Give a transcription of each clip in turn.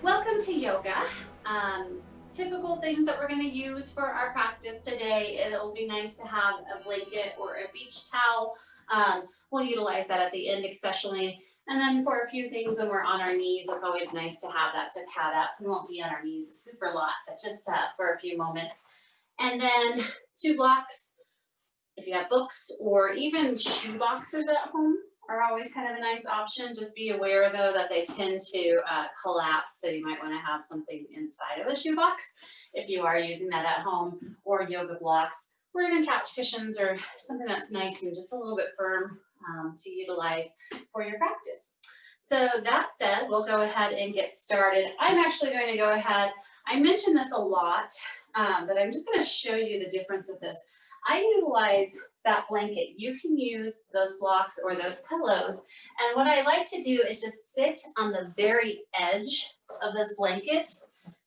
Welcome to yoga. Typical things that we're going to use for our practice today. It'll be nice to have a blanket or a beach towel. We'll utilize that at the end, especially. And then for a few things when we're on our knees, it's always nice to have that to pad up. We won't be on our knees a super lot, but just for a few moments. And then 2 blocks if you have books or even shoe boxes at home are always kind of a nice option. Just be aware though that they tend to collapse. So you might want to have something inside of a shoe box if you are using that at home, or yoga blocks, or even couch cushions or something that's nice and just a little bit firm to utilize for your practice. So that said, we'll go ahead and get started. I'm actually going to go ahead, I mentioned this a lot, but I'm just going to show you the difference with this. I utilize that blanket. You can use those blocks or those pillows. And what I like to do is just sit on the very edge of this blanket.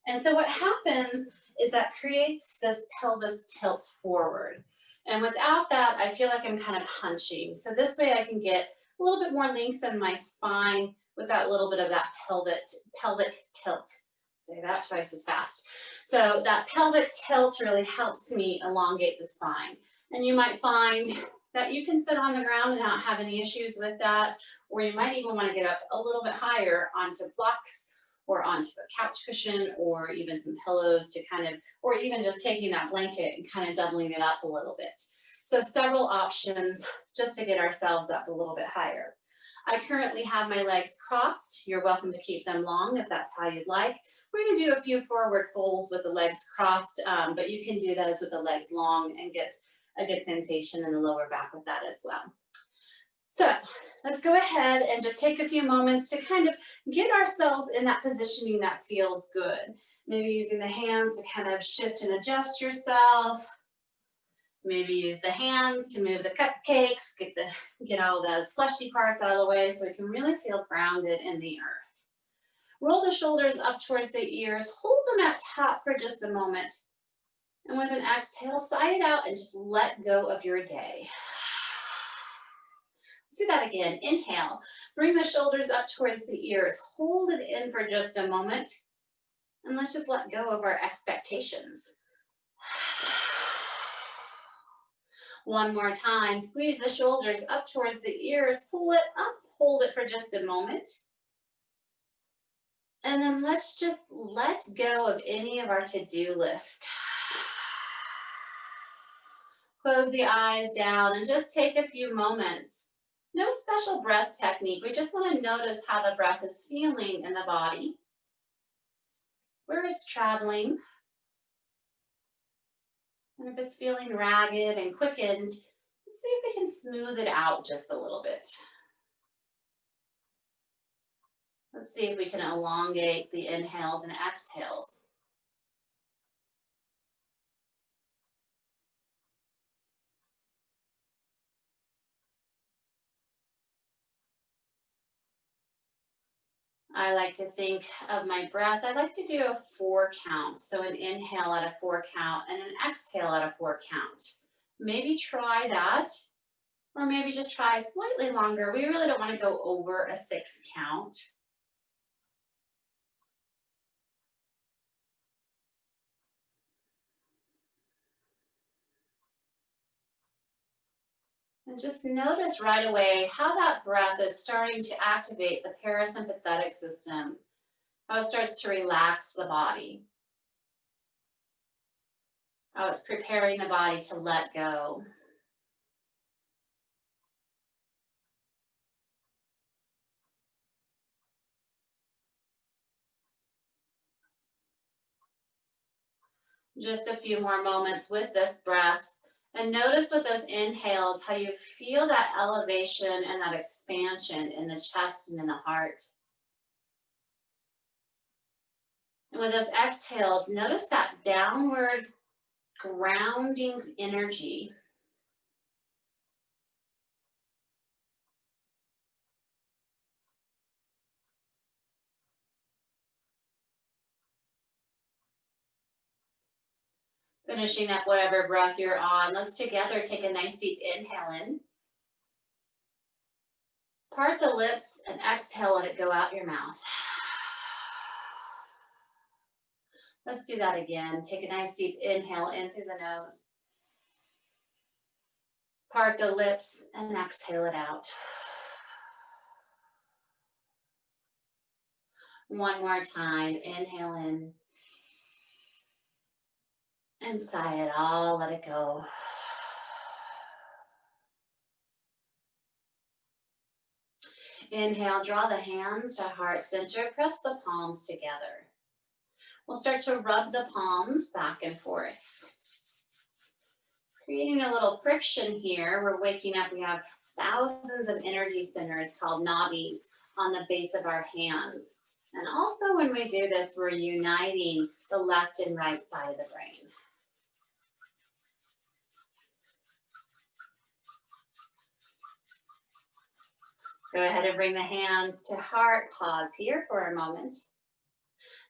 And so what happens is that creates this pelvis tilt forward. And without that, I feel like I'm kind of hunching. So this way I can get a little bit more length in my spine without a little bit of that pelvic tilt. Say that twice as fast. So that pelvic tilt really helps me elongate the spine. And you might find that you can sit on the ground and not have any issues with that, or you might even want to get up a little bit higher onto blocks or onto a couch cushion or even some pillows to kind of, or even just taking that blanket and kind of doubling it up a little bit. So several options just to get ourselves up a little bit higher. I currently have my legs crossed. You're welcome to keep them long if that's how you'd like. We're going to do a few forward folds with the legs crossed, but you can do those with the legs long and get a good sensation in the lower back with that as well. So let's go ahead and just take a few moments to kind of get ourselves in that positioning that feels good. Maybe using the hands to kind of shift and adjust yourself. Maybe use the hands to move the cupcakes, get all those fleshy parts out of the way so we can really feel grounded in the earth. Roll the shoulders up towards the ears, hold them at top for just a moment. And with an exhale, sigh it out and just let go of your day. Let's do that again. Inhale, bring the shoulders up towards the ears, hold it in for just a moment, and let's just let go of our expectations. One more time, squeeze the shoulders up towards the ears, pull it up, hold it for just a moment. And then let's just let go of any of our to-do list. Close the eyes down and just take a few moments. No special breath technique. We just want to notice how the breath is feeling in the body, where it's traveling. And if it's feeling ragged and quickened, let's see if we can smooth it out just a little bit. Let's see if we can elongate the inhales and exhales. I like to think of my breath. I like to do a 4 count. So an inhale at a 4 count and an exhale at a 4 count. Maybe try that, or maybe just try slightly longer. We really don't want to go over a 6 count. And just notice right away how that breath is starting to activate the parasympathetic system, how it starts to relax the body, how it's preparing the body to let go. Just a few more moments with this breath. And notice with those inhales how you feel that elevation and that expansion in the chest and in the heart. And with those exhales, notice that downward grounding energy. Finishing up whatever breath you're on, let's together take a nice deep inhale in. Part the lips and exhale, let it go out your mouth. Let's do that again. Take a nice deep inhale in through the nose. Part the lips and exhale it out. One more time. Inhale in. And sigh it all. Let it go. Inhale, draw the hands to heart center. Press the palms together. We'll start to rub the palms back and forth. Creating a little friction here. We're waking up. We have thousands of energy centers called nadis on the base of our hands. And also when we do this, we're uniting the left and right side of the brain. Go ahead and bring the hands to heart. Pause here for a moment.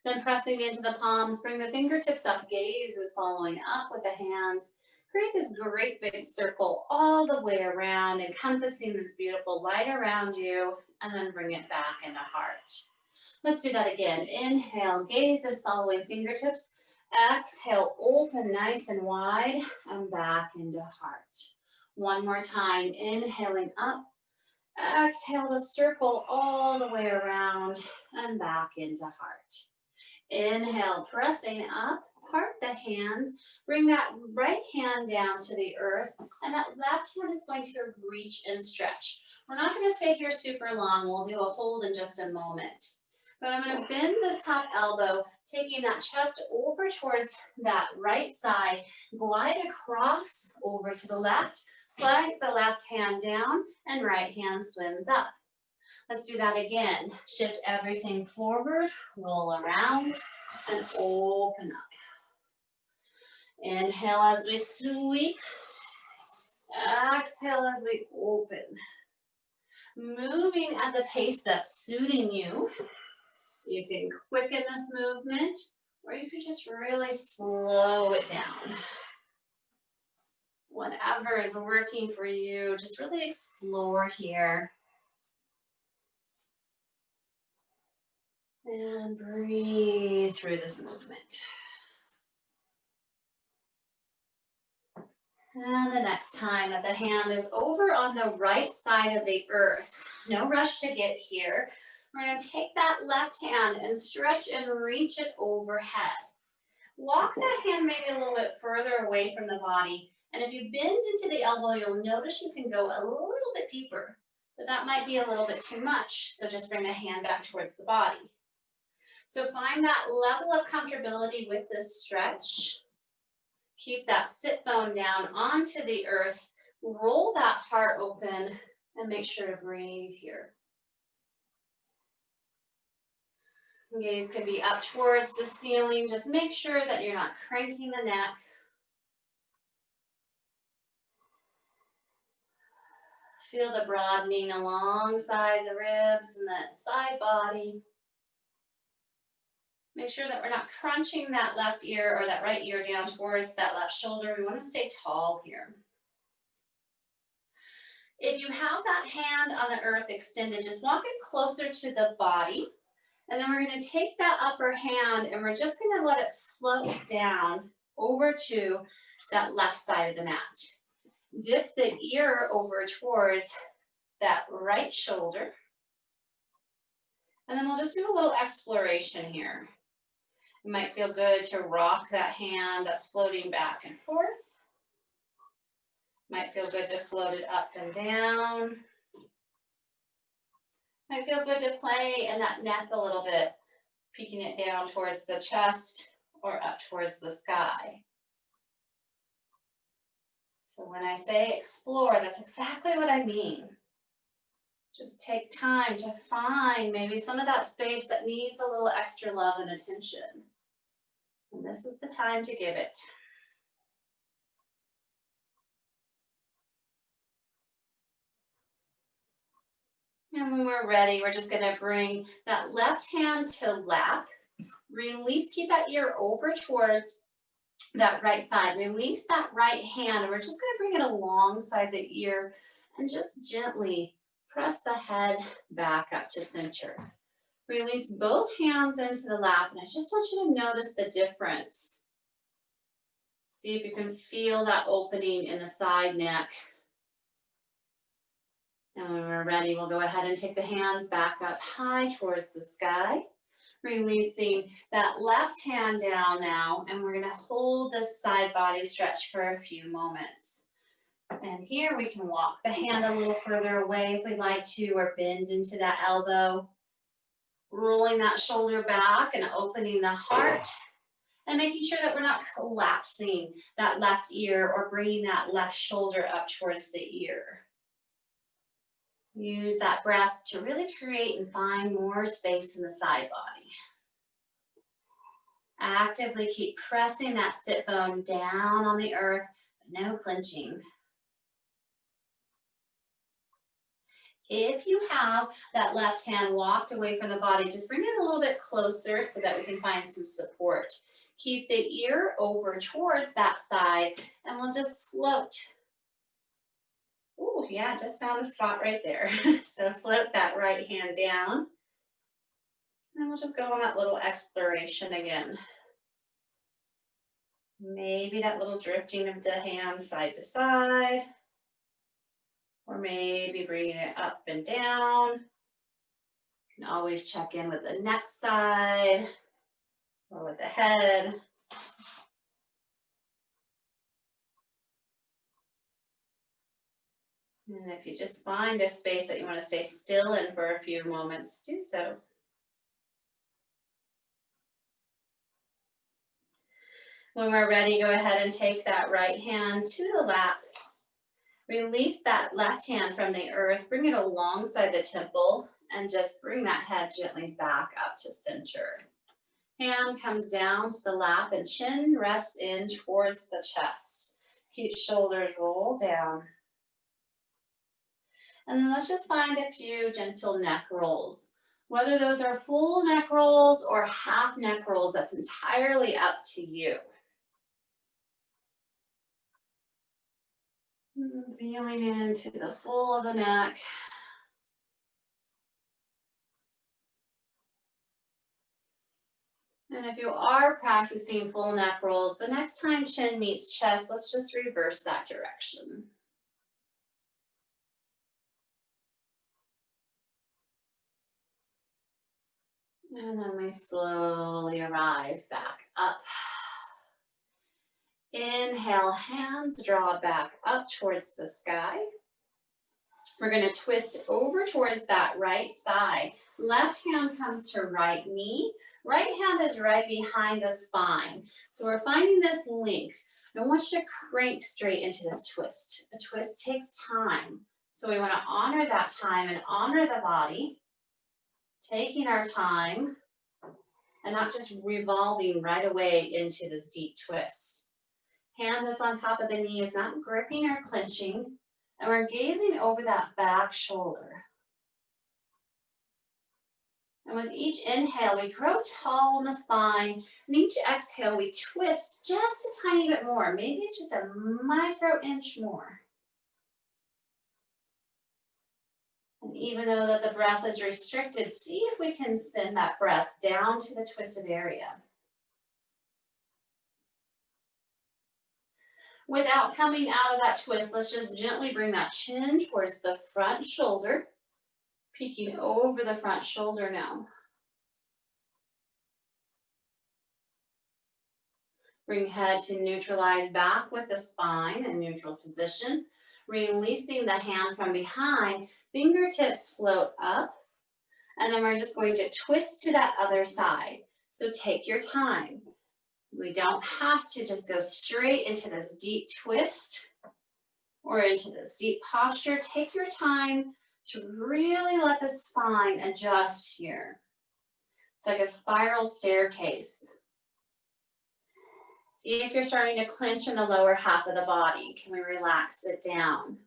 Then pressing into the palms, bring the fingertips up. Gaze is following up with the hands. Create this great big circle all the way around, encompassing this beautiful light around you, and then bring it back into heart. Let's do that again. Inhale, gaze is following fingertips. Exhale, open nice and wide, and back into heart. One more time, inhaling up. Exhale to circle all the way around and back into heart. Inhale, pressing up, part the hands, bring that right hand down to the earth, and that left hand is going to reach and stretch. We're not going to stay here super long. We'll do a hold in just a moment. But I'm going to bend this top elbow, taking that chest over towards that right side, glide across over to the left, slide the left hand down, and right hand swims up. Let's do that again. Shift everything forward, roll around, and open up. Inhale as we sweep. Exhale as we open. Moving at the pace that's suiting you. You can quicken this movement, or you could just really slow it down. Whatever is working for you, just really explore here. And breathe through this movement. And the next time that the hand is over on the right side of the earth, no rush to get here. We're going to take that left hand and stretch and reach it overhead. Walk that hand maybe a little bit further away from the body. And if you bend into the elbow, you'll notice you can go a little bit deeper, but that might be a little bit too much. So just bring the hand back towards the body. So find that level of comfortability with this stretch. Keep that sit bone down onto the earth. Roll that heart open and make sure to breathe here. Gaze can be up towards the ceiling. Just make sure that you're not cranking the neck. Feel the broadening alongside the ribs and that side body. Make sure that we're not crunching that left ear or that right ear down towards that left shoulder. We want to stay tall here. If you have that hand on the earth extended, just walk it closer to the body. And then we're going to take that upper hand and we're just going to let it float down over to that left side of the mat. Dip the ear over towards that right shoulder. And then we'll just do a little exploration here. It might feel good to rock that hand that's floating back and forth. Might feel good to float it up and down. Might feel good to play in that neck a little bit, peeking it down towards the chest or up towards the sky. So when I say explore, that's exactly what I mean. Just take time to find maybe some of that space that needs a little extra love and attention. And this is the time to give it. And when we're ready, we're just going to bring that left hand to lap. Release, keep that ear over towards that right side. Release that right hand. We're just going to bring it alongside the ear and just gently press the head back up to center. Release both hands into the lap, and I just want you to notice the difference. See if you can feel that opening in the side neck. And when we're ready, we'll go ahead and take the hands back up high towards the sky. Releasing that left hand down now, and we're gonna hold this side body stretch for a few moments. And here we can walk the hand a little further away if we'd like to, or bend into that elbow. Rolling that shoulder back and opening the heart, and making sure that we're not collapsing that left ear or bringing that left shoulder up towards the ear. Use that breath to really create and find more space in the side body. Actively keep pressing that sit bone down on the earth, but no clenching. If you have that left hand walked away from the body, just bring it a little bit closer so that we can find some support. Keep the ear over towards that side, and we'll just float. Ooh, yeah, just on the spot right there. So float that right hand down. And we'll just go on that little exploration again. Maybe that little drifting of the hands side to side. Or maybe bringing it up and down. You can always check in with the neck side or with the head. And if you just find a space that you want to stay still in for a few moments, do so. When we're ready, go ahead and take that right hand to the lap. Release that left hand from the earth, bring it alongside the temple, and just bring that head gently back up to center. Hand comes down to the lap and chin rests in towards the chest. Keep shoulders roll down. And then let's just find a few gentle neck rolls. Whether those are full neck rolls or half neck rolls, that's entirely up to you. Feeling into the full of the neck. And if you are practicing full neck rolls, the next time chin meets chest, let's just reverse that direction. And then we slowly arrive back up. Inhale, hands draw back up towards the sky. We're going to twist over towards that right side. Left hand comes to right knee. Right hand is right behind the spine. So we're finding this linked. I want you to crank straight into this twist. A twist takes time. So we want to honor that time and honor the body. Taking our time and not just revolving right away into this deep twist. Hand that's on top of the knee is not gripping or clenching, and we're gazing over that back shoulder. And with each inhale, we grow tall in the spine, and each exhale, we twist just a tiny bit more. Maybe it's just a micro inch more. And even though that the breath is restricted, see if we can send that breath down to the twisted area. Without coming out of that twist, let's just gently bring that chin towards the front shoulder, peeking over the front shoulder now. Bring head to neutralize back with the spine in neutral position. Releasing the hand from behind, fingertips float up, and then we're just going to twist to that other side. So take your time. We don't have to just go straight into this deep twist or into this deep posture. Take your time to really let the spine adjust here. It's like a spiral staircase. See if you're starting to clench in the lower half of the body. Can we relax it down?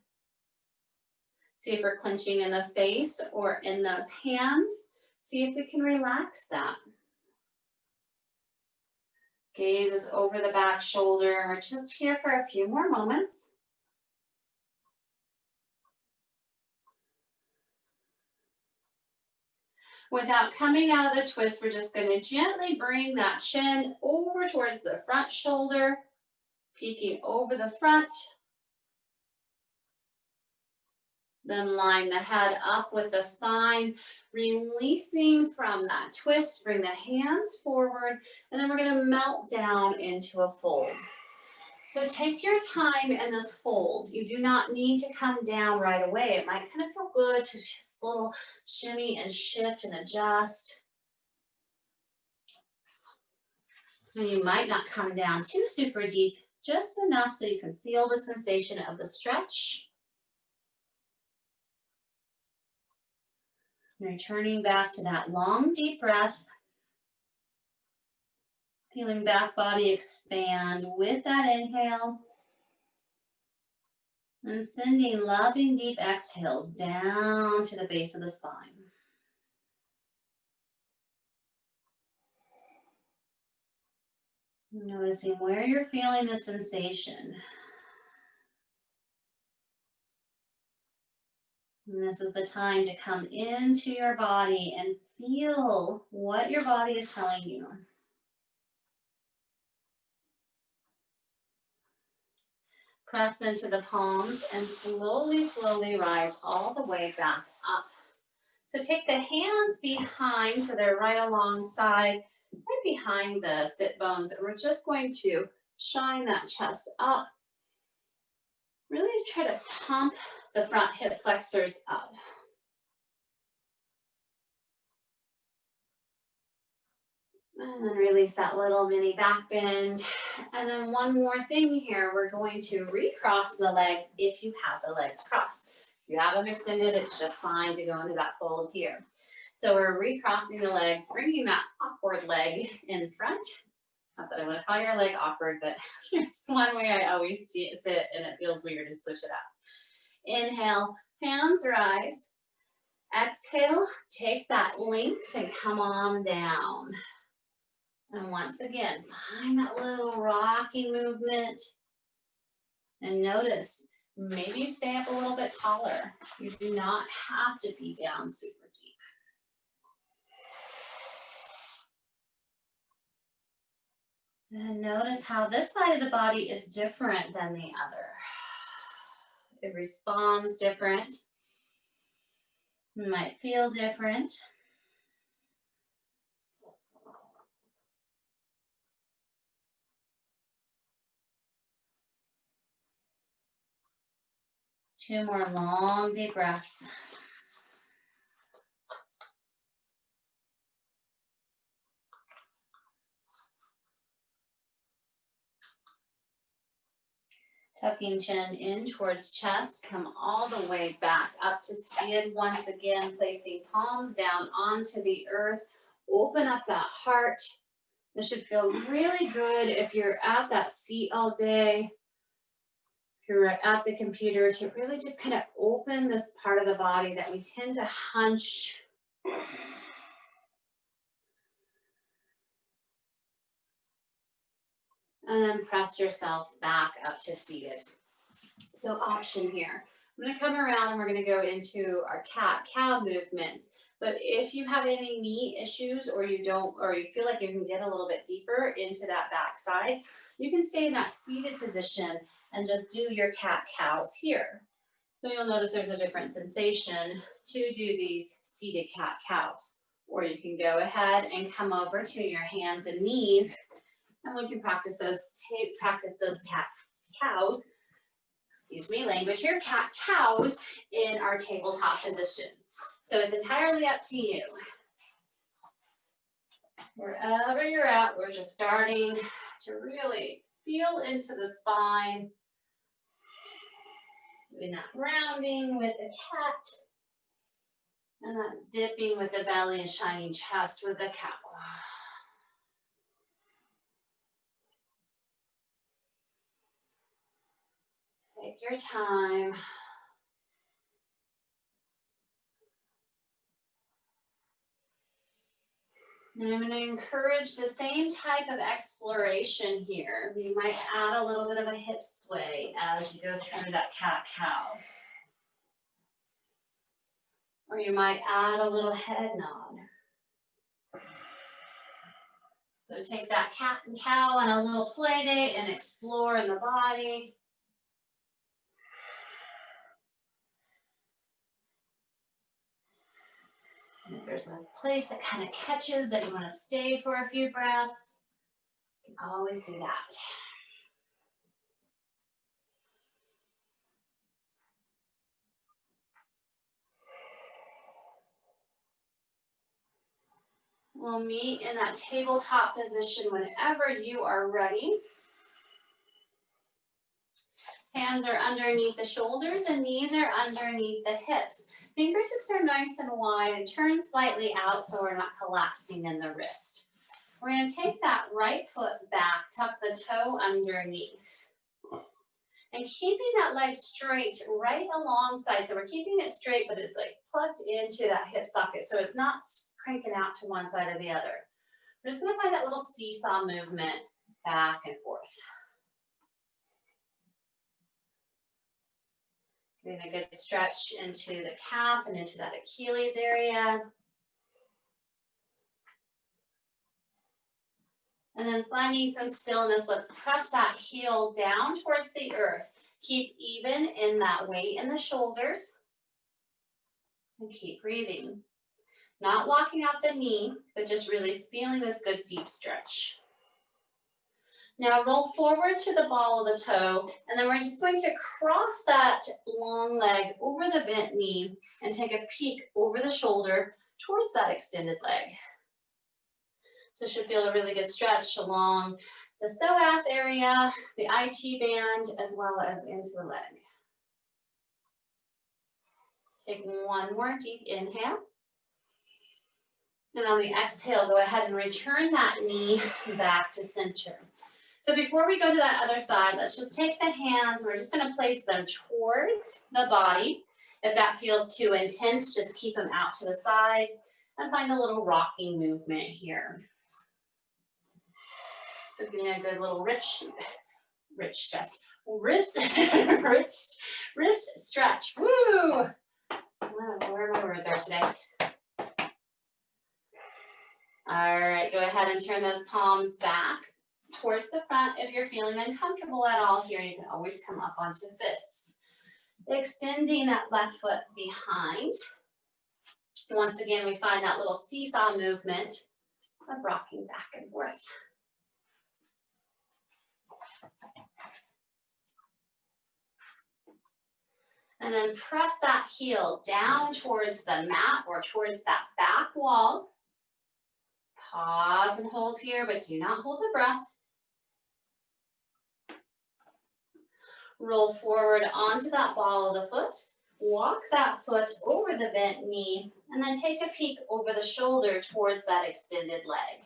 See if we're clenching in the face or in those hands. See if we can relax that. Gaze is over the back shoulder. We're just here for a few more moments. Without coming out of the twist, we're just going to gently bring that chin over towards the front shoulder, peeking over the front. Then line the head up with the spine, releasing from that twist. Bring the hands forward, and then we're going to melt down into a fold. So take your time in this fold. You do not need to come down right away. It might kind of feel good to just a little shimmy and shift and adjust. And you might not come down too super deep, just enough so you can feel the sensation of the stretch. Returning back to that long, deep breath. Feeling back body expand with that inhale. And sending loving, deep exhales down to the base of the spine. Noticing where you're feeling the sensation. And this is the time to come into your body and feel what your body is telling you. Press into the palms and slowly, slowly rise all the way back up. So take the hands behind so they're right alongside, right behind the sit bones. And we're just going to shine that chest up. Really try to pump the front hip flexors up. And then release that little mini back bend. And then one more thing here, we're going to recross the legs if you have the legs crossed. If you have them extended, it's just fine to go into that fold here. So we're recrossing the legs, bringing that awkward leg in front. Not that I want to call your leg awkward, but it's one way I always sit and it feels weird to switch it up. Inhale, hands rise. Exhale, take that length and come on down. And once again, find that little rocking movement. And notice, maybe you stay up a little bit taller. You do not have to be down super deep. And notice how this side of the body is different than the other. It responds different. It might feel different. Two more long, deep breaths. Tucking chin in towards chest, come all the way back up to skin. Once again, placing palms down onto the earth. Open up that heart. This should feel really good if you're at that seat all day. If you're at the computer, to really just kind of open this part of the body that we tend to hunch. And then press yourself back up to seated. So option here. I'm going to come around and we're going to go into our cat-cow movements. But if you have any knee issues or you feel like you can get a little bit deeper into that back side, you can stay in that seated position and just do your cat-cows here. So you'll notice there's a different sensation to do these seated cat-cows. Or you can go ahead and come over to your hands and knees, and we can practice those cat-cows. Excuse me, language here, cat-cows in our tabletop position. So it's entirely up to you. Wherever you're at, we're just starting to really feel into the spine. Doing that rounding with the cat. And that dipping with the belly and shining chest with the cow. Take your time. And I'm going to encourage the same type of exploration here. You might add a little bit of a hip sway as you go through that cat-cow. Or you might add a little head nod. So take that cat and cow on a little play date and explore in the body. And if there's a place that kind of catches that you want to stay for a few breaths, you can always do that. We'll meet in that tabletop position whenever you are ready. Hands are underneath the shoulders and knees are underneath the hips. Fingertips are nice and wide and turn slightly out so we're not collapsing in the wrist. We're going to take that right foot back, tuck the toe underneath. And keeping that leg straight right alongside. So we're keeping it straight, but it's like plugged into that hip socket. So it's not cranking out to one side or the other. We're just going to find that little seesaw movement back and forth. Getting a good stretch into the calf and into that Achilles area. And then finding some stillness, let's press that heel down towards the earth. Keep even in that weight in the shoulders. And keep breathing. Not locking out the knee, but just really feeling this good deep stretch. Now roll forward to the ball of the toe, and then we're just going to cross that long leg over the bent knee and take a peek over the shoulder towards that extended leg. So it should feel a really good stretch along the psoas area, the IT band, as well as into the leg. Take one more deep inhale. And on the exhale, go ahead and return that knee back to center. So before we go to that other side, let's just take the hands. We're just going to place them towards the body. If that feels too intense, just keep them out to the side and find a little rocking movement here. So getting a good little wrist stretch. Woo! I don't know where my words are today. All right, go ahead and turn those palms back towards the front. If you're feeling uncomfortable at all here, you can always come up onto fists. Extending that left foot behind. Once again, we find that little seesaw movement of rocking back and forth. And then press that heel down towards the mat or towards that back wall. Pause and hold here, but do not hold the breath. Roll forward onto that ball of the foot. Walk that foot over the bent knee, and then take a peek over the shoulder towards that extended leg.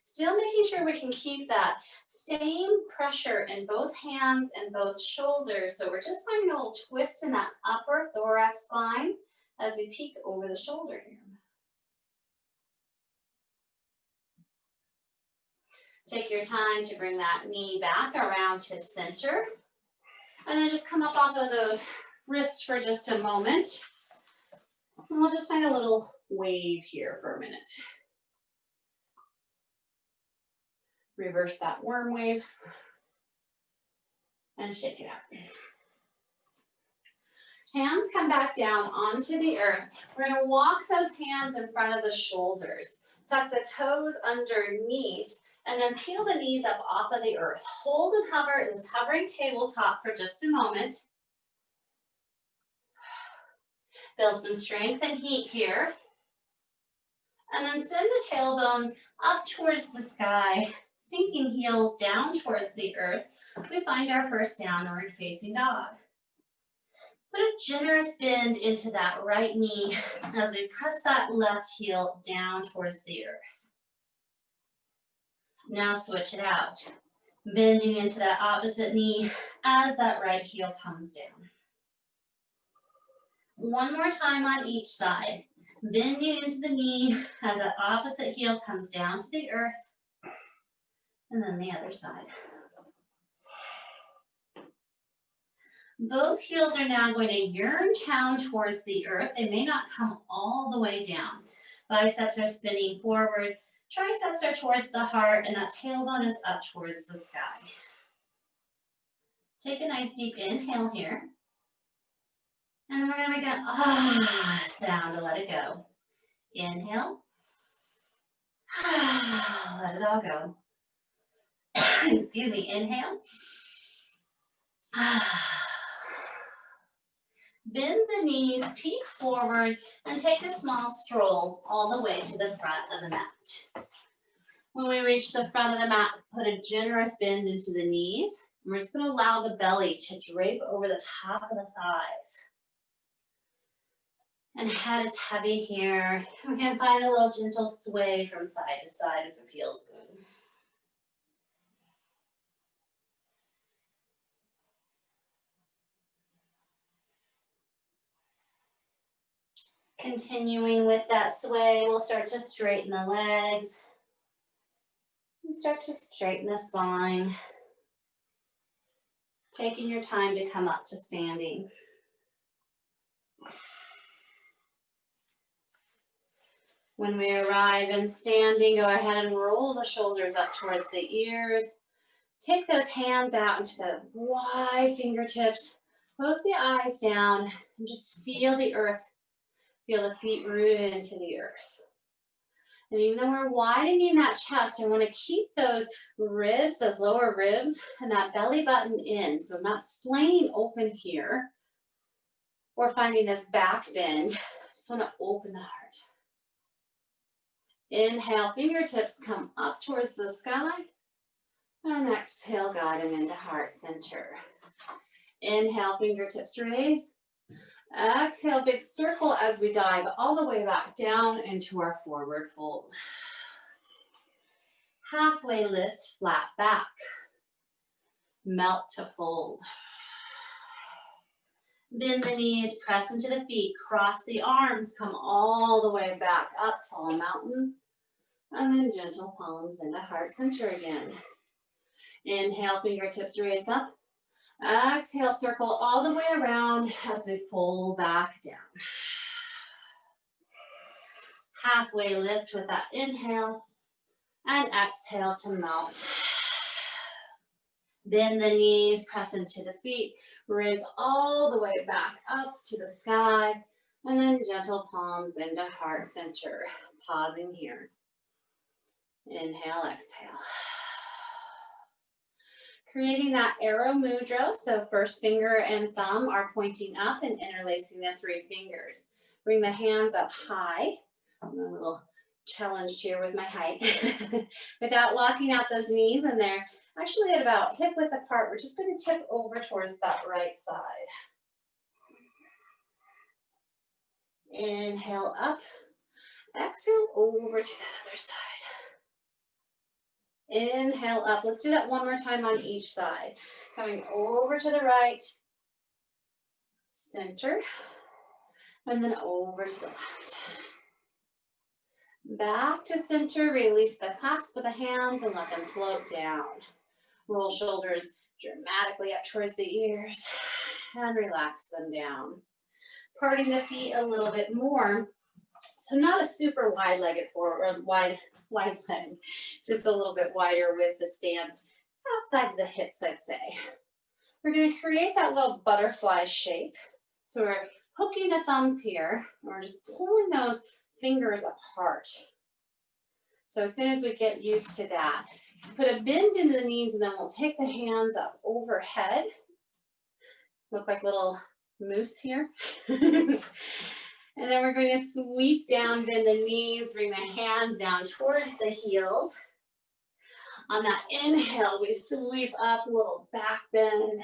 Still making sure we can keep that same pressure in both hands and both shoulders. So we're just finding a little twist in that upper thorax spine as we peek over the shoulder here. Take your time to bring that knee back around to center. And then just come up off of those wrists for just a moment. And we'll just find a little wave here for a minute. Reverse that worm wave. And shake it out. Hands come back down onto the earth. We're going to walk those hands in front of the shoulders. Tuck the toes underneath. And then peel the knees up off of the earth. Hold and hover in this hovering tabletop for just a moment. Build some strength and heat here. And then send the tailbone up towards the sky, sinking heels down towards the earth. We find our first downward facing dog. Put a generous bend into that right knee as we press that left heel down towards the earth. Now switch it out, bending into that opposite knee as that right heel comes down. One more time on each side, bending into the knee as that opposite heel comes down to the earth, and then the other side. Both heels are now going to yearn down towards the earth. They may not come all the way down. Biceps are spinning forward. Triceps are towards the heart and that tailbone is up towards the sky. Take a nice deep inhale here. And then we're gonna make an ah sound to let it go. Inhale. Let it all go. Excuse me, inhale. Bend the knees, peek forward, and take a small stroll all the way to the front of the mat. When we reach the front of the mat, put a generous bend into the knees. We're just gonna allow the belly to drape over the top of the thighs. And head is heavy here. We can find a little gentle sway from side to side if it feels good. Continuing with that sway, we'll start to straighten the legs and start to straighten the spine. Taking your time to come up to standing. When we arrive in standing, go ahead and roll the shoulders up towards the ears. Take those hands out into the wide fingertips. Close the eyes down and just feel the earth. Feel the feet rooted into the earth. And even though we're widening that chest, I want to keep those ribs, those lower ribs, and that belly button in. So I'm not splaying open here or finding this back bend. I just want to open the heart. Inhale, fingertips come up towards the sky. And exhale, guide them into heart center. Inhale, fingertips raise. Exhale, big circle as we dive all the way back down into our forward fold. Halfway lift, flat back. Melt to fold. Bend the knees, press into the feet, cross the arms, come all the way back up, tall mountain. And then gentle palms into heart center again. Inhale, fingertips raise up. Exhale, circle all the way around as we fold back down. Halfway lift with that inhale and exhale to melt. Bend the knees, press into the feet, raise all the way back up to the sky, and then gentle palms into heart center. Pausing here. Inhale, exhale. Creating that arrow mudra, so first finger and thumb are pointing up and interlacing the three fingers. Bring the hands up high. I'm a little challenged here with my height. Without locking out those knees, and they're actually at about hip width apart. We're just going to tip over towards that right side. Inhale up. Exhale over to the other side. Inhale up. Let's do that one more time on each side. Coming over to the right, center, and then over to the left. Back to center, release the clasp of the hands and let them float down. Roll shoulders dramatically up towards the ears and relax them down. Parting the feet a little bit more. So not a super wide-legged forward, wide leg, just a little bit wider with the stance outside of the hips, I'd say. We're going to create that little butterfly shape. So we're hooking the thumbs here, and we're just pulling those fingers apart. So as soon as we get used to that, put a bend into the knees, and then we'll take the hands up overhead. Look like little moose here. And then we're going to sweep down, bend the knees, bring the hands down towards the heels. On that inhale, we sweep up, little back bend.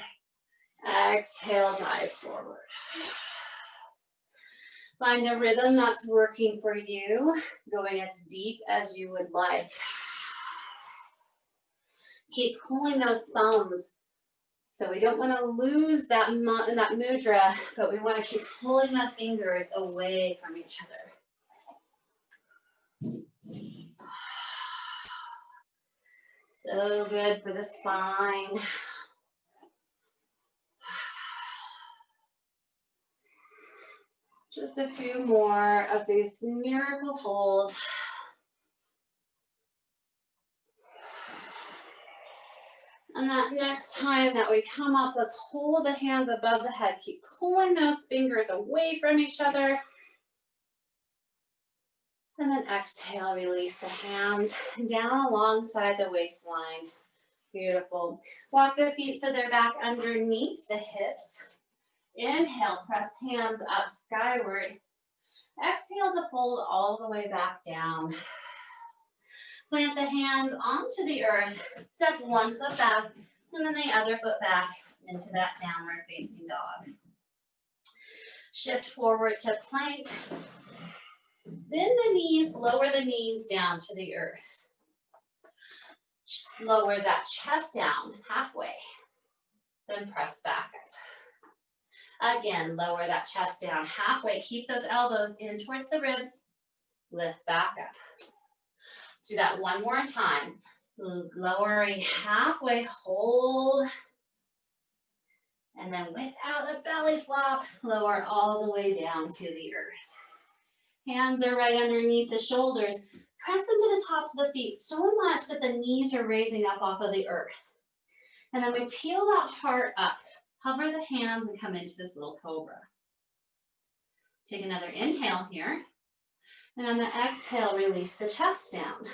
Exhale, dive forward. Find a rhythm that's working for you, going as deep as you would like. Keep pulling those thumbs. So we don't want to lose that mudra, but we want to keep pulling the fingers away from each other. So good for the spine. Just a few more of these miracle folds. And that next time that we come up, let's hold the hands above the head. Keep pulling those fingers away from each other. And then exhale, release the hands down alongside the waistline. Beautiful. Walk the feet so they're back underneath the hips. Inhale, press hands up skyward. Exhale to fold all the way back down. Plant the hands onto the earth. Step one foot back and then the other foot back into that downward facing dog. Shift forward to plank. Bend the knees, lower the knees down to the earth. Lower that chest down halfway. Then press back up. Again, lower that chest down halfway. Keep those elbows in towards the ribs. Lift back up. Let's do that one more time. Lowering halfway, hold. And then without a belly flop, lower all the way down to the earth. Hands are right underneath the shoulders. Press into the tops of the feet so much that the knees are raising up off of the earth. And then we peel that heart up. Hover the hands and come into this little cobra. Take another inhale here. And on the exhale, release the chest down.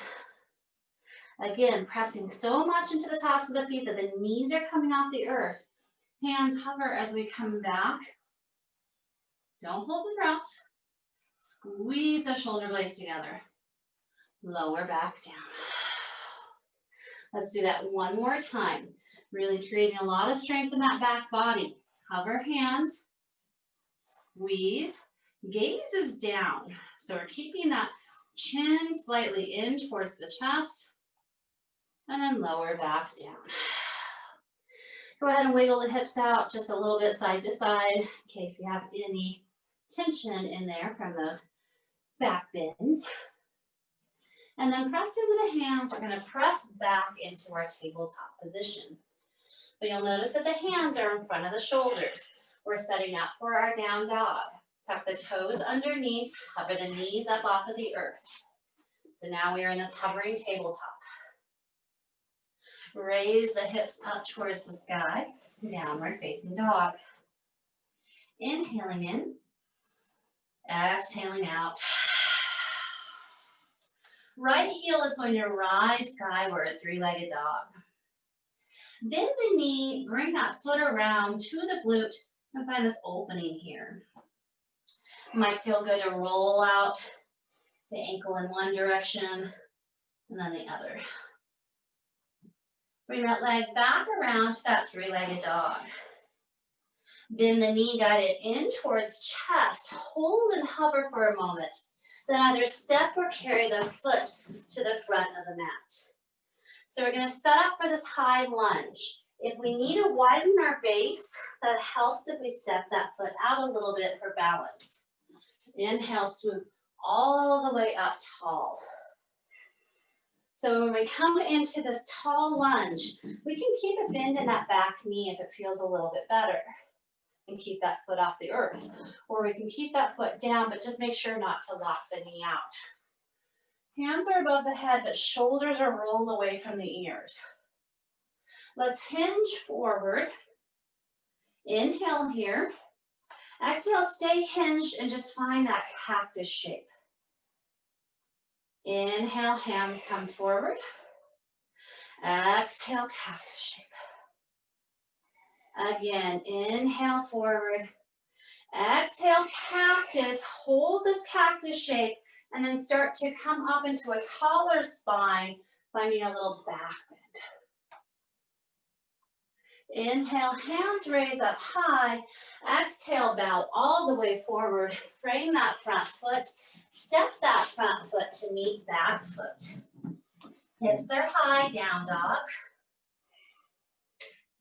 Again, pressing so much into the tops of the feet that the knees are coming off the earth. Hands hover as we come back. Don't hold the breath. Squeeze the shoulder blades together. Lower back down. Let's do that one more time. Really creating a lot of strength in that back body. Hover hands. Squeeze. Gaze is down. So we're keeping that chin slightly in towards the chest. And then lower back down. Go ahead and wiggle the hips out just a little bit side to side in case you have any tension in there from those back bends. And then press into the hands. We're going to press back into our tabletop position. But you'll notice that the hands are in front of the shoulders. We're setting up for our down dog. Tuck the toes underneath, hover the knees up off of the earth. So now we are in this hovering tabletop. Raise the hips up towards the sky, downward facing dog. Inhaling in, exhaling out. Right heel is going to rise skyward, three-legged dog. Bend the knee, bring that foot around to the glute, and find this opening here. Might feel good to roll out the ankle in one direction and then the other. Bring that leg back around to that three-legged dog. Bend the knee, guide it in towards chest. Hold and hover for a moment. Then either step or carry the foot to the front of the mat. So we're going to set up for this high lunge. If we need to widen our base, that helps if we step that foot out a little bit for balance. Inhale, swoop all the way up tall. So when we come into this tall lunge, we can keep a bend in that back knee if it feels a little bit better and keep that foot off the earth. Or we can keep that foot down, but just make sure not to lock the knee out. Hands are above the head, but shoulders are rolled away from the ears. Let's hinge forward. Inhale here. Exhale, stay hinged and just find that cactus shape. Inhale, hands come forward. Exhale, cactus shape. Again, inhale forward. Exhale, cactus. Hold this cactus shape and then start to come up into a taller spine, finding a little back bend. Inhale, hands raise up high. Exhale, bow all the way forward. Frame that front foot. Step that front foot to meet back foot. Hips are high, down dog.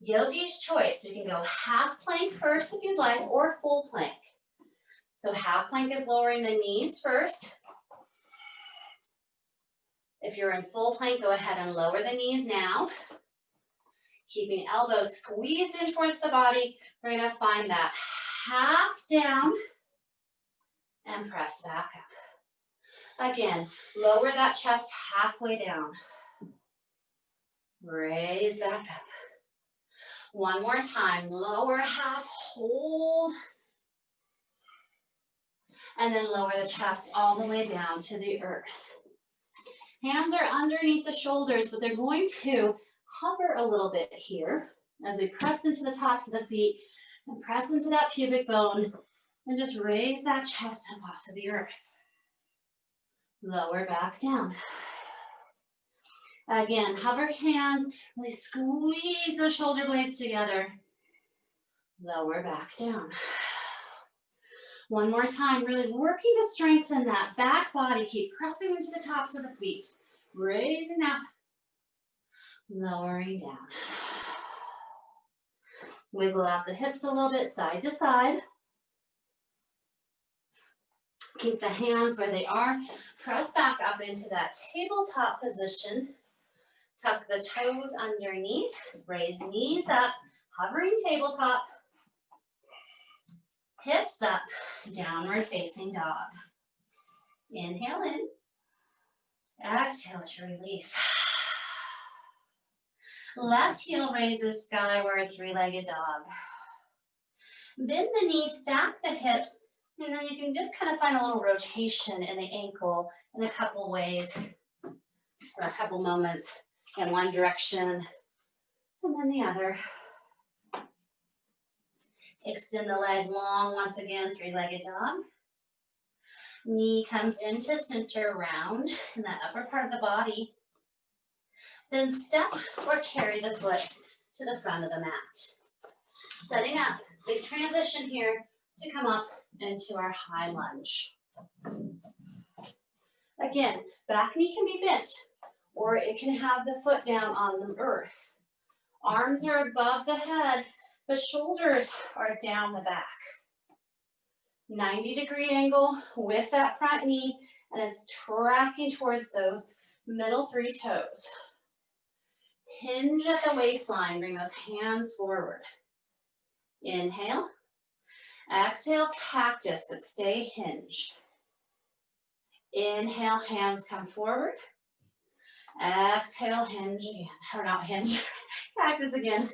Yogi's choice. We can go half plank first if you'd like, or full plank. So half plank is lowering the knees first. If you're in full plank, go ahead and lower the knees now. Keeping elbows squeezed in towards the body, we're going to find that half down and press back up. Again, lower that chest halfway down. Raise back up. One more time, lower half, hold. And then lower the chest all the way down to the earth. Hands are underneath the shoulders, but they're going to hover a little bit here as we press into the tops of the feet and press into that pubic bone and just raise that chest up off of the earth. Lower back down. Again, hover hands, really squeeze those shoulder blades together. Lower back down. One more time, really working to strengthen that back body. Keep pressing into the tops of the feet. Raising up, lowering down. Wiggle out the hips a little bit, side to side. Keep the hands where they are. Press back up into that tabletop position. Tuck the toes underneath. Raise knees up, hovering tabletop. Hips up, downward facing dog. Inhale in. Exhale to release. Left heel raises skyward, three-legged dog. Bend the knee, stack the hips, and then you can just kind of find a little rotation in the ankle in a couple ways for a couple moments in one direction and then the other. Extend the leg long once again, three-legged dog. Knee comes into center, round in that upper part of the body. Then step or carry the foot to the front of the mat. Setting up, big transition here to come up into our high lunge. Again, back knee can be bent, or it can have the foot down on the earth. Arms are above the head, but shoulders are down the back. 90-degree angle with that front knee, and it's tracking towards those middle three toes. Hinge at the waistline, bring those hands forward. Inhale. Exhale, cactus, but stay hinged. Inhale, hands come forward. Exhale, hinge again, or not hinge, cactus again.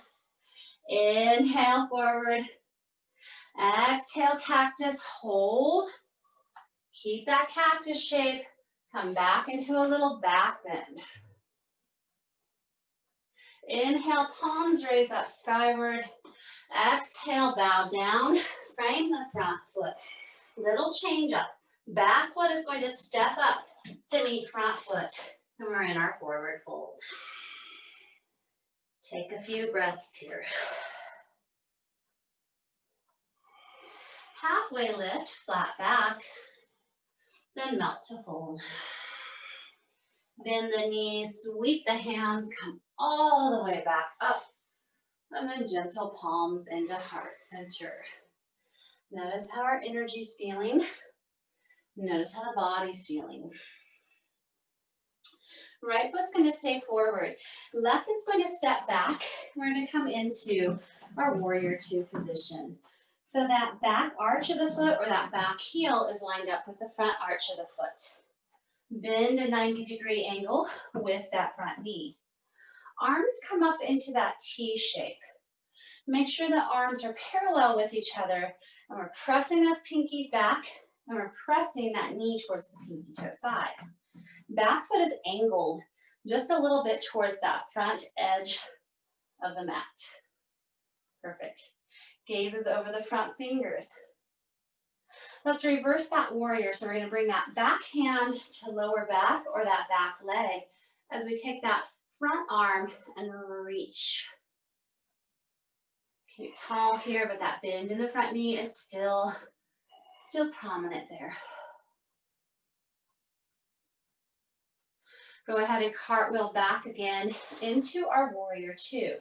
Inhale, forward. Exhale, cactus, hold. Keep that cactus shape. Come back into a little back bend. Inhale, palms raise up skyward. Exhale, bow down. Frame the front foot. Little change up. Back foot is going to step up to meet front foot. And we're in our forward fold. Take a few breaths here. Halfway lift, flat back. Then melt to fold. Bend the knees, sweep the hands, come all the way back up. And then gentle palms into heart center. Notice how our energy's feeling. Notice how the body's feeling. Right foot's going to stay forward. Left foot's going to step back. We're going to come into our warrior two position. So that back arch of the foot or that back heel is lined up with the front arch of the foot. Bend a 90-degree angle with that front knee. Arms come up into that T shape. Make sure the arms are parallel with each other, and we're pressing those pinkies back, and we're pressing that knee towards the pinky toe side. Back foot is angled just a little bit towards that front edge of the mat. Perfect. Gazes over the front fingers. Let's reverse that warrior. So we're going to bring that back hand to lower back or that back leg as we take that front arm and reach. Keep tall here, but that bend in the front knee is still prominent there. Go ahead and cartwheel back again into our warrior two.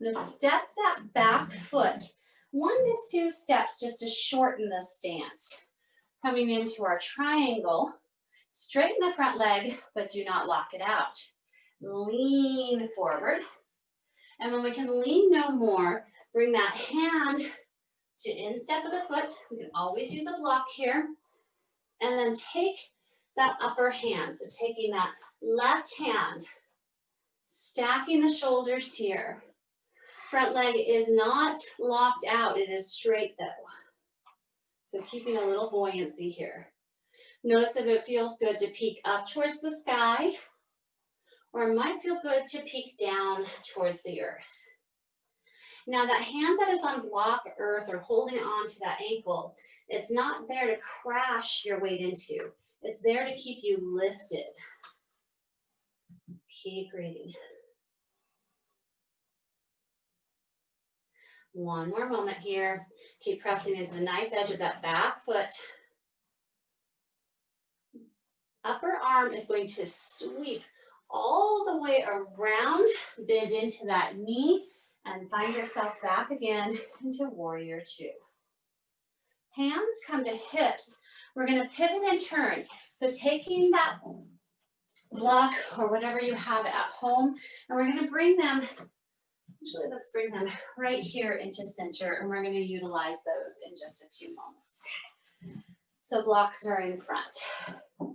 I'm going to step that back foot 1 to 2 steps just to shorten the stance. Coming into our triangle, straighten the front leg, but do not lock it out. Lean forward. And when we can lean no more, bring that hand to instep of the foot. We can always use a block here. And then take that upper hand. So taking that left hand, stacking the shoulders here. Front leg is not locked out, it is straight though. So keeping a little buoyancy here. Notice if it feels good to peek up towards the sky, or it might feel good to peek down towards the earth. Now that hand that is on block earth or holding on to that ankle, it's not there to crash your weight into. It's there to keep you lifted. Keep breathing. One more moment here. Keep pressing into the knife edge of that back foot. Upper arm is going to sweep all the way around, bend into that knee, and find yourself back again into warrior two. Hands come to hips. We're going to pivot and turn. So taking that block or whatever you have at home, and we're going to bring them, actually let's bring them right here into center, and we're going to utilize those in just a few moments. So blocks are in front.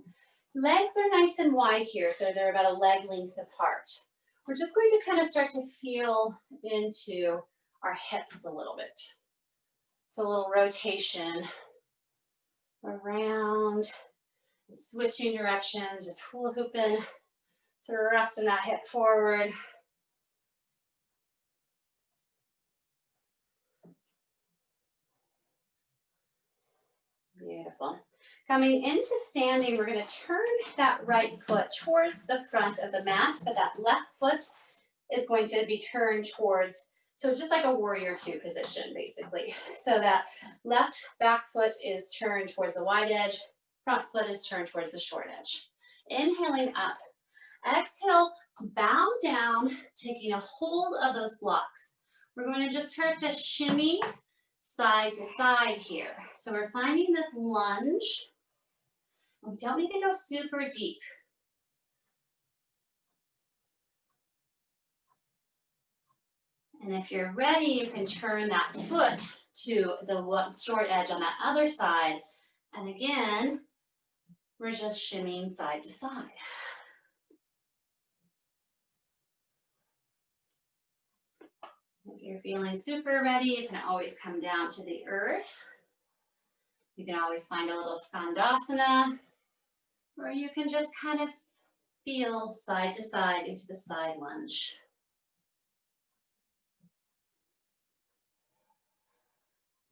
Legs are nice and wide here, so they're about a leg length apart. We're just going to kind of start to feel into our hips a little bit. So a little rotation around, switching directions, just hula hooping, thrusting that hip forward. Beautiful. Coming into standing, we're going to turn that right foot towards the front of the mat, but that left foot is going to be turned towards, so it's just like a warrior two position, basically. So that left back foot is turned towards the wide edge, front foot is turned towards the short edge. Inhaling up. Exhale, bow down, taking a hold of those blocks. We're going to just start to shimmy side to side here. So we're finding this lunge. We don't need to go super deep. And if you're ready, you can turn that foot to the short edge on that other side. And again, we're just shimmying side to side. If you're feeling super ready, you can always come down to the earth. You can always find a little Skandasana, or you can just kind of feel side to side into the side lunge.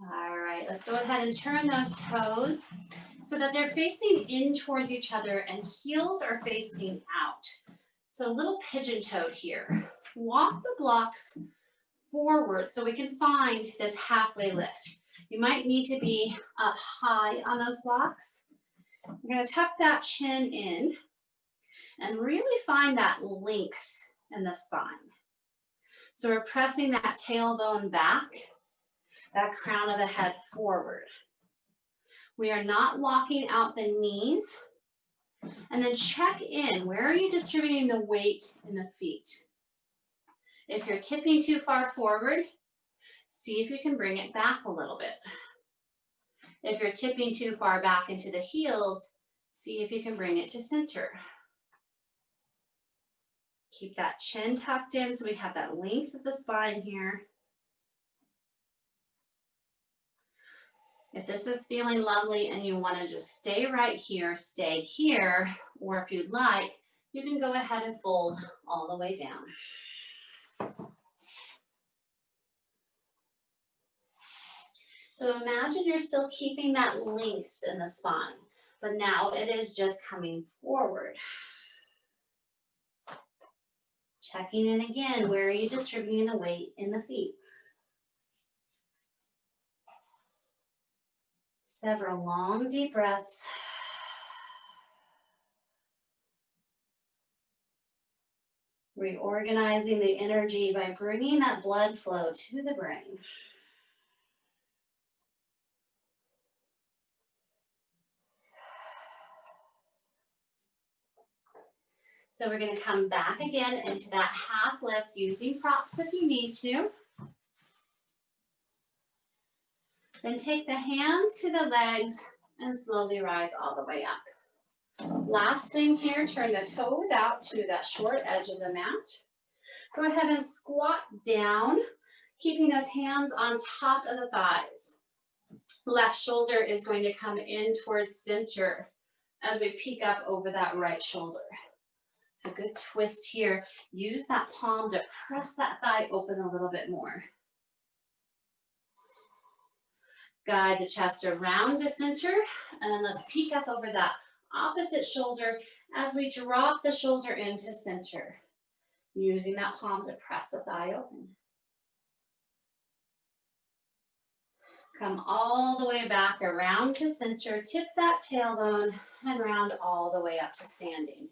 All right, let's go ahead and turn those toes so that they're facing in towards each other and heels are facing out. So a little pigeon-toed here. Walk the blocks forward so we can find this halfway lift. You might need to be up high on those blocks. We're going to tuck that chin in and really find that length in the spine. So we're pressing that tailbone back, that crown of the head forward. We are not locking out the knees. And then check in. Where are you distributing the weight in the feet? If you're tipping too far forward, see if you can bring it back a little bit. If you're tipping too far back into the heels, see if you can bring it to center. Keep that chin tucked in so we have that length of the spine here. If this is feeling lovely and you want to just stay right here, stay here, or if you'd like, you can go ahead and fold all the way down. So imagine you're still keeping that length in the spine, but now it is just coming forward. Checking in again, where are you distributing the weight in the feet? Several long, deep breaths. Reorganizing the energy by bringing that blood flow to the brain. So we're going to come back again into that half lift using props if you need to. Then take the hands to the legs and slowly rise all the way up. Last thing here, turn the toes out to that short edge of the mat. Go ahead and squat down Keeping those hands on top of the thighs. Left shoulder is going to come in towards center as we peek up over that right shoulder. So good twist here. Use that palm to press that thigh open a little bit more. Guide the chest around to center, and then let's peek up over that opposite shoulder as we drop the shoulder into center, using that palm to press the thigh open. Come all the way back around to center, tip that tailbone, and round all the way up to standing.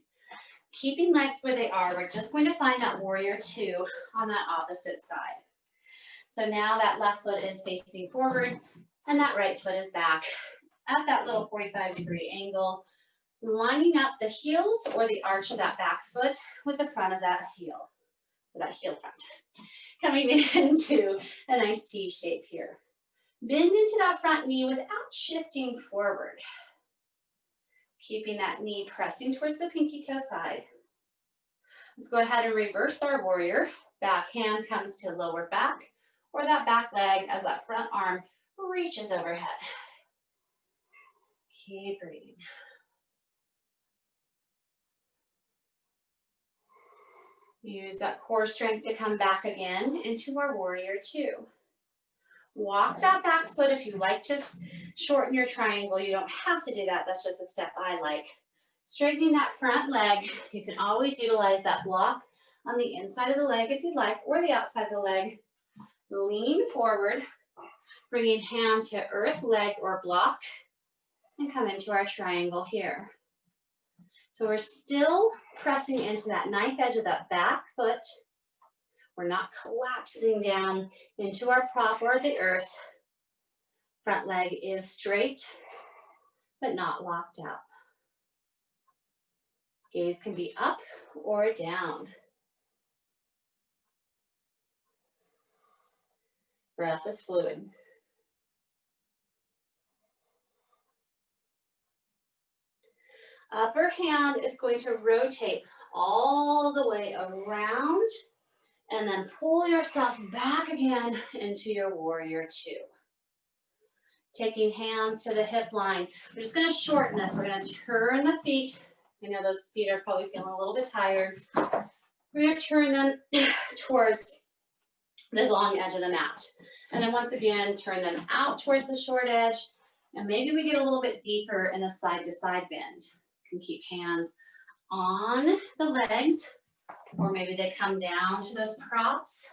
Keeping legs where they are, we're just going to find that warrior two on that opposite side. So now that left foot is facing forward, and that right foot is back at that little 45-degree angle, lining up the heels or the arch of that back foot with the front of that heel, or that heel front. Coming into a nice T shape here. Bend into that front knee without shifting forward. Keeping that knee pressing towards the pinky toe side. Let's go ahead and reverse our warrior. Back hand comes to lower back, or that back leg as that front arm reaches overhead. Keep breathing. Use that core strength to come back again into our warrior two. Walk that back foot if you like to shorten your triangle. You don't have to do that. That's just a step I like. Straightening that front leg. You can always utilize that block on the inside of the leg if you'd like, or the outside of the leg. Lean forward, bringing hand to earth, leg, or block, and come into our triangle here. So we're still pressing into that knife edge of that back foot. We're not collapsing down into our prop or the earth. Front leg is straight, but not locked out. Gaze can be up or down. Breath is fluid. Upper hand is going to rotate all the way around and then pull yourself back again into your warrior two. Taking hands to the hip line. We're just going to shorten this. We're going to turn the feet. I know those feet are probably feeling a little bit tired. We're going to turn them towards the long edge of the mat. And then once again, turn them out towards the short edge. And maybe we get a little bit deeper in the side to side bend. You can keep hands on the legs, or maybe they come down to those props.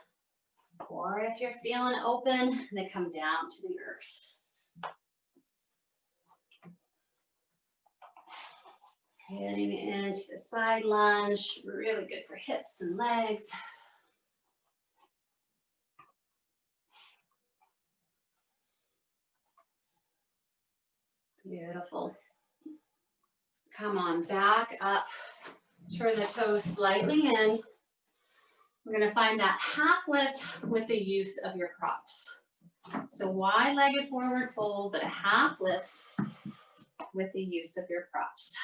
Or if you're feeling open, they come down to the earth. Heading into the side lunge, really good for hips and legs. Beautiful. Come on, back up. Turn the toes slightly in. We're going to find that half lift with the use of your props. So wide-legged forward fold, but a half lift with the use of your props.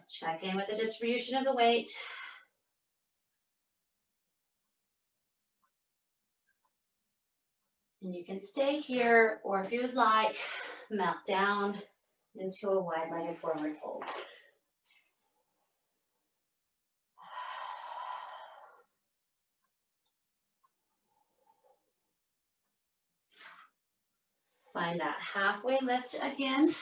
Check in with the distribution of the weight. And you can stay here, or if you'd like, melt down into a wide-legged forward fold. Find that halfway lift again.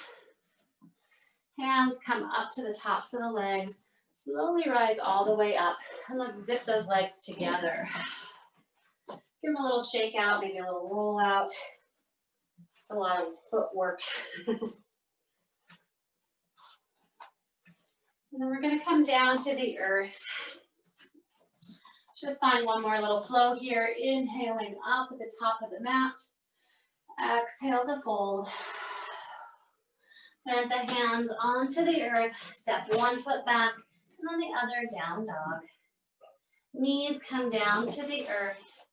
Hands come up to the tops of the legs. Slowly rise all the way up. And let's zip those legs together. Give them a little shake out, maybe a little roll out. A lot of footwork. And then we're going to come down to the earth. Just find one more little flow here. Inhaling up at the top of the mat. Exhale to fold. Plant the hands onto the earth. Step one foot back and then the other down dog. Knees come down to the earth.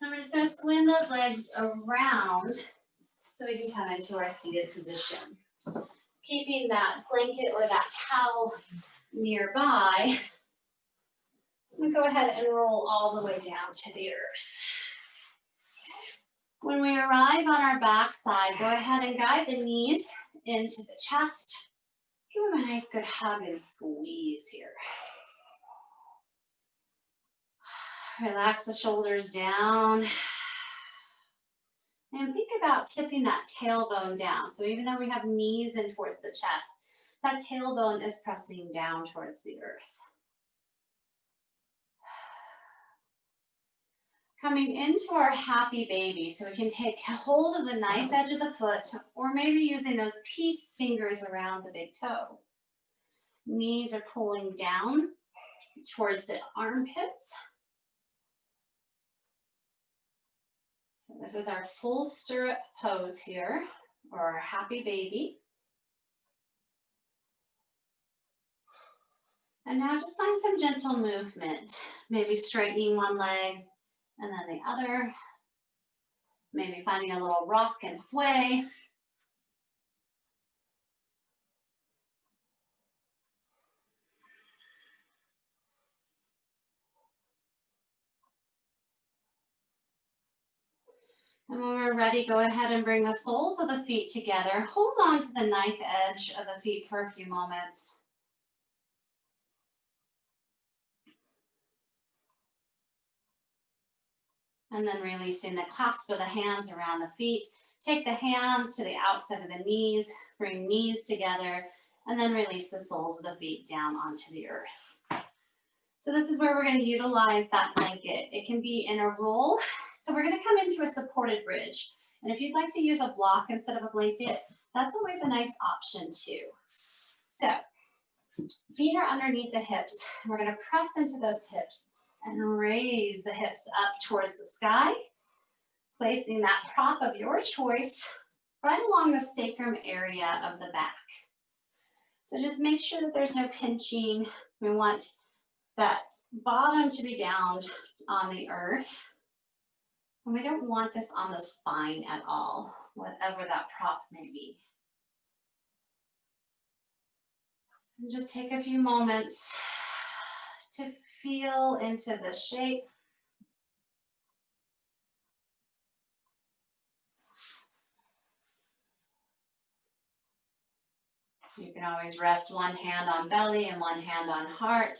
And we're just going to swim those legs around so we can come into our seated position. Keeping that blanket or that towel nearby. We go ahead and roll all the way down to the earth. When we arrive on our back side, go ahead and guide the knees into the chest. Give them a nice good hug and squeeze here. Relax the shoulders down. And think about tipping that tailbone down. So even though we have knees in towards the chest, that tailbone is pressing down towards the earth. Coming into our happy baby, so we can take hold of the knife edge of the foot, or maybe using those peace fingers around the big toe. Knees are pulling down towards the armpits. So this is our full stirrup pose here, or our happy baby. And now just find some gentle movement, maybe straightening one leg and then the other, maybe finding a little rock and sway. And when we're ready, go ahead and bring the soles of the feet together. Hold on to the knife edge of the feet for a few moments. And then releasing the clasp of the hands around the feet. Take the hands to the outside of the knees, bring knees together, and then release the soles of the feet down onto the earth. So this is where we're going to utilize that blanket. It can be in a roll. So we're going to come into a supported bridge. And if you'd like to use a block instead of a blanket, that's always a nice option too. So feet are underneath the hips. We're going to press into those hips and raise the hips up towards the sky, placing that prop of your choice right along the sacrum area of the back. So just make sure that there's no pinching. We want that bottom to be down on the earth. And we don't want this on the spine at all, whatever that prop may be. And just take a few moments to feel into the shape. You can always rest one hand on belly and one hand on heart.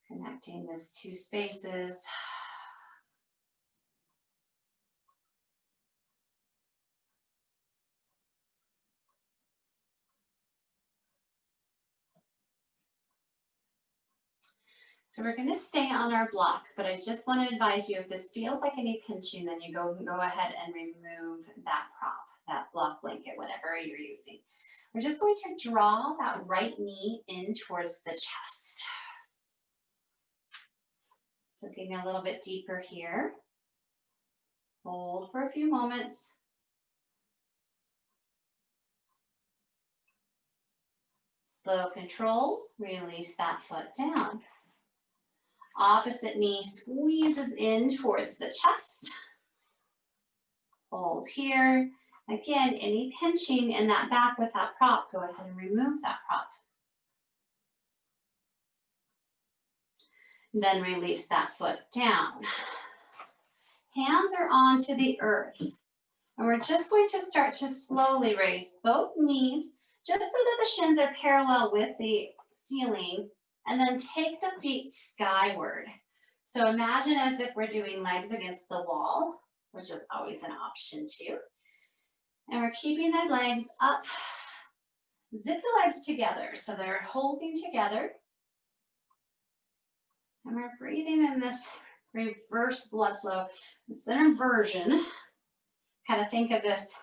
Connecting these two spaces. So we're going to stay on our block, but I just want to advise you, if this feels like any pinching, then you go ahead and remove that prop, that block blanket, whatever you're using. We're just going to draw that right knee in towards the chest. So getting a little bit deeper here. Hold for a few moments. Slow control, release that foot down. Opposite knee squeezes in towards the chest. Hold here. Again, any pinching in that back with that prop, go ahead and remove that prop. Then release that foot down. Hands are onto the earth. And we're just going to start to slowly raise both knees, just so that the shins are parallel with the ceiling, and then take the feet skyward. So imagine as if we're doing legs against the wall, which is always an option too. And we're keeping the legs up. Zip the legs together so they're holding together. And we're breathing in this reverse blood flow. It's an inversion. Kind of think of this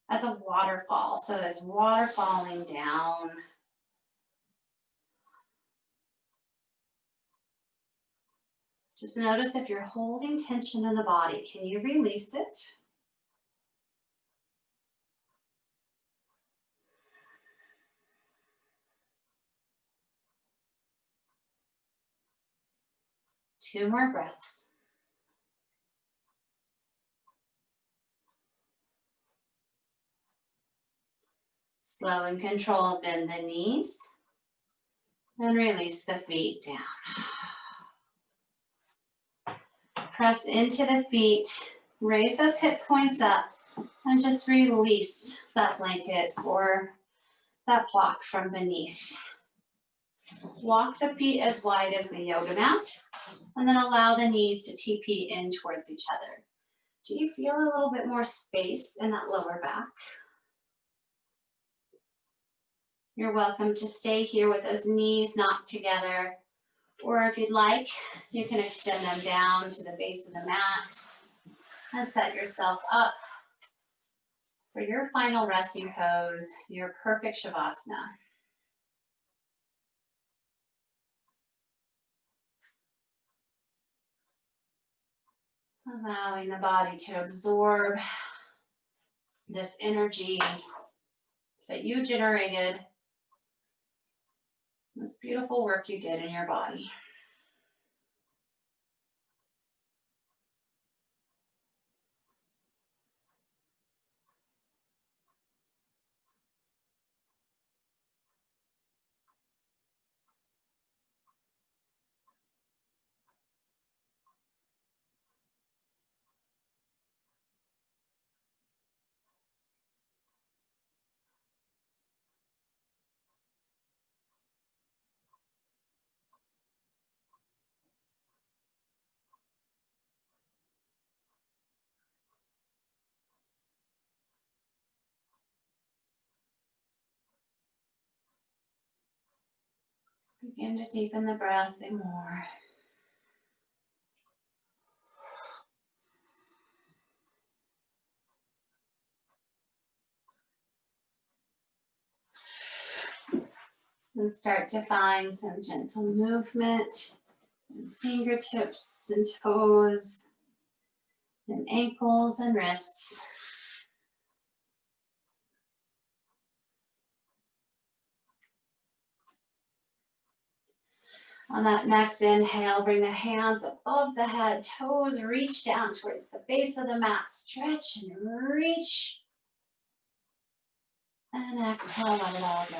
as a waterfall. So there's water falling down. Just notice if you're holding tension in the body, can you release it? Two more breaths. Slow and controlled, bend the knees. And release the feet down. Press into the feet, raise those hip points up, and just release that blanket or that block from beneath. Walk the feet as wide as the yoga mat, and then allow the knees to TP in towards each other. Do you feel a little bit more space in that lower back? You're welcome to stay here with those knees knocked together, or if you'd like, you can extend them down to the base of the mat and set yourself up for your final resting pose, your perfect Shavasana. Allowing the body to absorb this energy that you generated, this beautiful work you did in your body. Begin to deepen the breath and more. And start to find some gentle movement in fingertips and toes and ankles and wrists. On that next inhale, bring the hands above the head, toes reach down towards the base of the mat, stretch and reach. And exhale, let it all go.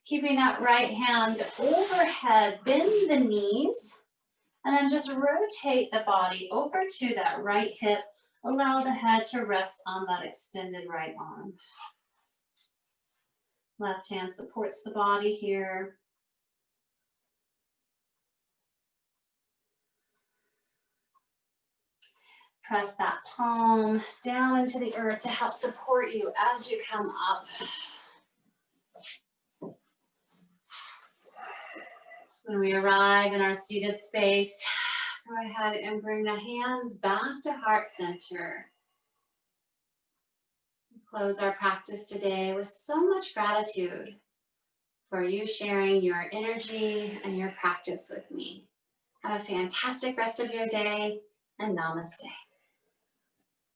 Keeping that right hand overhead, bend the knees, and then just rotate the body over to that right hip. Allow the head to rest on that extended right arm. Left hand supports the body here. Press that palm down into the earth to help support you as you come up. When we arrive in our seated space, go ahead and bring the hands back to heart center. We close our practice today with so much gratitude for you sharing your energy and your practice with me. Have a fantastic rest of your day, and namaste.